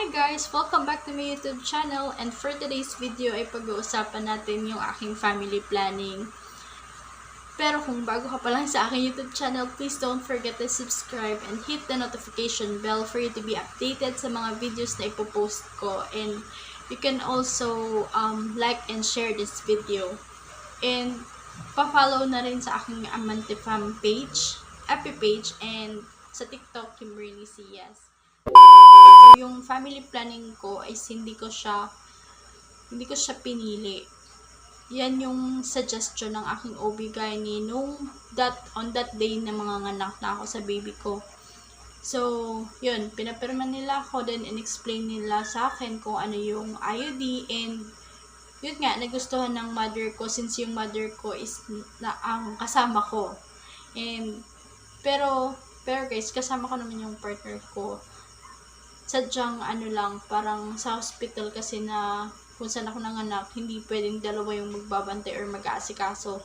Hi guys! Welcome back to my YouTube channel, and for today's video ay pag-uusapan natin yung aking family planning. Pero kung bago ka pa lang sa aking YouTube channel, please don't forget to subscribe and hit the notification bell for you to be updated sa mga videos na ipopost ko. And you can also like and share this video. And pa-follow na rin sa aking Amante Fam page, FB page, and sa TikTok, Kimberly Cias. So, yung family planning ko is hindi ko siya pinili. Yan yung suggestion ng aking OB-GYN on that day na manganganak na ako sa baby ko. So, yun, pinapirma nila ako, then in-explain nila sa akin kung ano yung IUD, and yun nga, nagustuhan ng mother ko since yung mother ko is ang kasama ko. And, pero guys, kasama ko naman yung partner ko. Sadyang parang sa hospital kasi na kung saan ako nanganak, hindi pwedeng dalawa yung magbabantay or mag-aasikaso.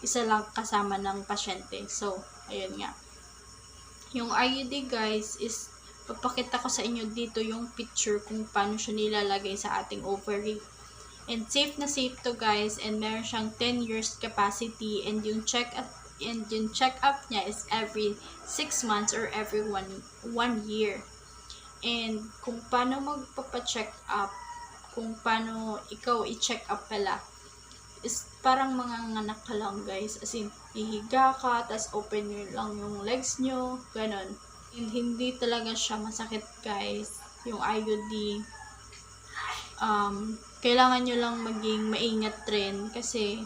Isa lang kasama ng pasyente. So, ayun nga. Yung IUD guys is, papakita ko sa inyo dito yung picture kung paano siya nilalagay sa ating ovary. And safe na safe to guys, and meron siyang 10 years capacity, and yung check-up niya is every 6 months or every 1 year. And kung paano magpapa-check up, kung paano ikaw i-check up pala, is parang manganganak ka lang guys. As in, ihiga ka, tas open nyo lang yung legs nyo, ganon. And hindi talaga siya masakit guys, yung IUD. Kailangan nyo lang maging maingat rin kasi,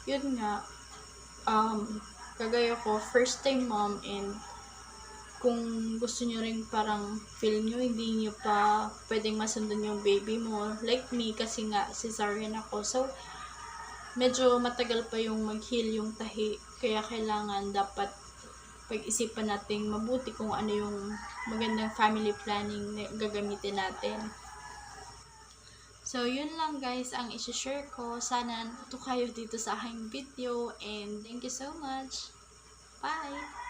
yun nga, kagaya ko, first time mom, and kung gusto nyo rin parang feel nyo hindi nyo pa pwedeng masundan yung baby mo, like me kasi nga cesarean ako, so medyo matagal pa yung mag-heal yung tahi, kaya kailangan dapat pag-isipan natin mabuti kung ano yung magandang family planning na gagamitin natin. So yun lang guys ang i-share ko, sana natuto kayo dito sa aking video, and thank you so much, bye!